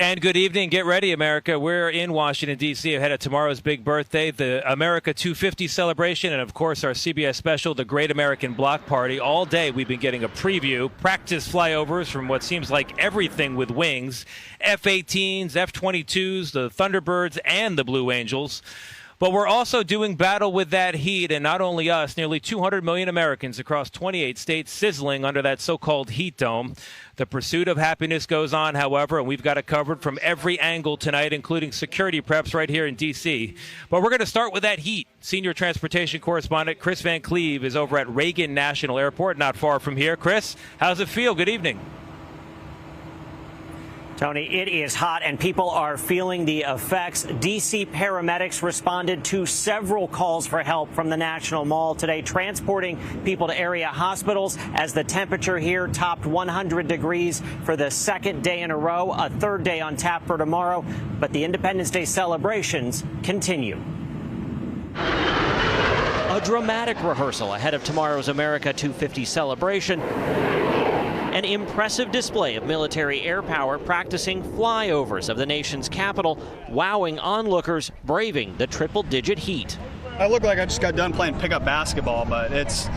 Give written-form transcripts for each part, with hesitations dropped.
And good evening. Get ready, America. We're in Washington, D.C. ahead of tomorrow's big birthday, the America 250 celebration, and, of course, our CBS special, the Great American Block Party. All day we've been getting a preview, practice flyovers from what seems like everything with wings, F-18s, F-22s, the Thunderbirds, and the Blue Angels. But we're also doing battle with that heat, and not only us, nearly 200 million Americans across 28 states sizzling under that so-called heat dome. The pursuit of happiness goes on, however, and we've got it covered from every angle tonight, including security preps right here in D.C. But we're going to start with that heat. Senior transportation correspondent Kris Van Cleave is over at Reagan National Airport, not far from here. Kris, how's it feel? Good evening. Tony, it is hot and people are feeling the effects. D.C. paramedics responded to several calls for help from the National Mall today, transporting people to area hospitals as the temperature here topped 100 degrees for the second day in a row, a third day on tap for tomorrow. But the Independence Day celebrations continue. A dramatic rehearsal ahead of tomorrow's America 250 celebration. An impressive display of military air power practicing flyovers of the nation's capital, wowing onlookers braving the triple-digit heat. I look like I just got done playing pickup basketball, but it's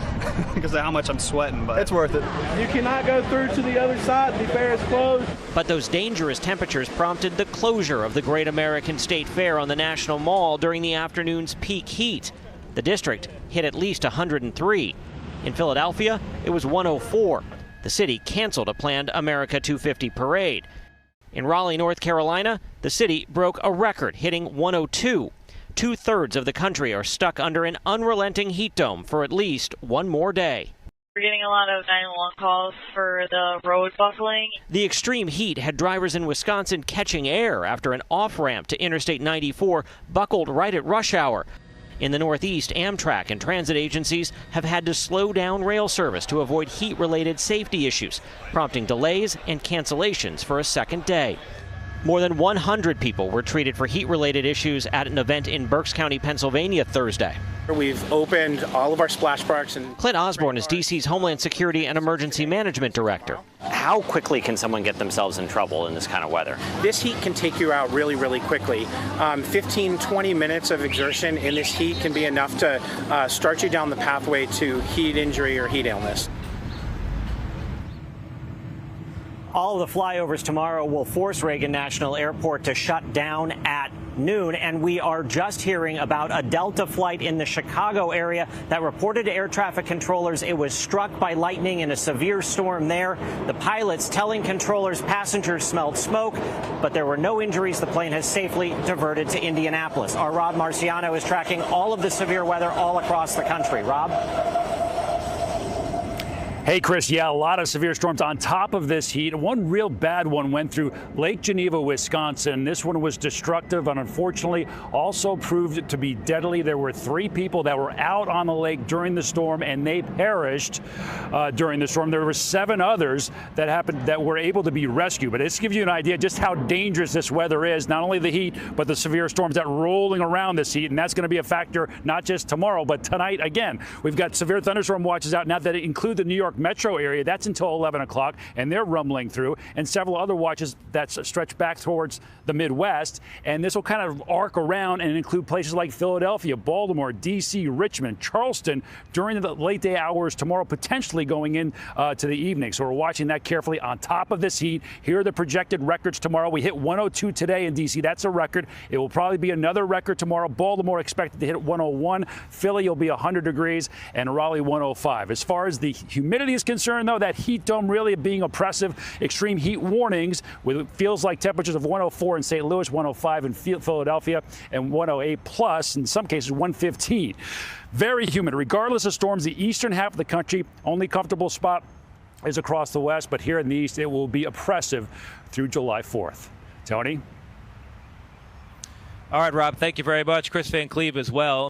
because of how much I'm sweating, but it's worth it. You cannot go through to the other side. The fair is closed. But those dangerous temperatures prompted the closure of the Great American State Fair on the National Mall during the afternoon's peak heat. The district hit at least 103. In Philadelphia, it was 104. The city canceled a planned America 250 parade. In Raleigh, North Carolina, the city broke a record, hitting 102. Two-thirds of the country are stuck under an unrelenting heat dome for at least one more day. We're getting a lot of 911 calls for the road buckling. The extreme heat had drivers in Wisconsin catching air after an off-ramp to Interstate 94 buckled right at rush hour. In the Northeast, Amtrak and transit agencies have had to slow down rail service to avoid heat-related safety issues, prompting delays and cancellations for a second day. More than 100 people were treated for heat-related issues at an event in Berks County, Pennsylvania, Thursday. We've opened all of our splash parks. Clint Osborne is D.C.'s Homeland Security and Emergency Management Director. How quickly can someone get themselves in trouble in this kind of weather? This heat can take you out really, really quickly. 15, 20 minutes of exertion in this heat can be enough to start you down the pathway to heat injury or heat illness. All of the flyovers tomorrow will force Reagan National Airport to shut down at noon, and we are just hearing about a Delta flight in the Chicago area that reported to air traffic controllers it was struck by lightning in a severe storm there. The pilots telling controllers passengers smelled smoke, but there were no injuries. The plane has safely diverted to Indianapolis. Our Rob Marciano is tracking all of the severe weather all across the country. Rob? Hey, Kris, yeah, a lot of severe storms on top of this heat. One real bad one went through Lake Geneva, Wisconsin. This one was destructive and unfortunately also proved to be deadly. There were 3 people that were out on the lake during the storm and they perished during the storm. There were 7 others that were able to be rescued. But this gives you an idea just how dangerous this weather is. Not only the heat, but the severe storms that are rolling around this heat. And that's going to be a factor not just tomorrow, but tonight again. We've got severe thunderstorm watches out now that include the New York metro area. That's until 11 o'clock, and they're rumbling through, and several other watches that stretch back towards the Midwest. And this will kind of arc around and include places like Philadelphia, Baltimore, D.C., Richmond, Charleston during the late day hours tomorrow, potentially going in to the evening. So we're watching that carefully. On top of this heat, here are the projected records tomorrow. We hit 102 today in D.C. That's a record. It will probably be another record tomorrow. Baltimore expected to hit 101. Philly will be 100 degrees, and Raleigh 105. As far as the humidity is concerned, though, that heat dome really being oppressive. Extreme heat warnings with feels like temperatures of 104 in St. Louis, 105 in Philadelphia, and 108 plus, in some cases 115. Very humid. Regardless of storms, the eastern half of the country, only comfortable spot is across the west, but here in the east, it will be oppressive through July 4th. Tony? All right, Rob, thank you very much. Kris Van Cleave as well.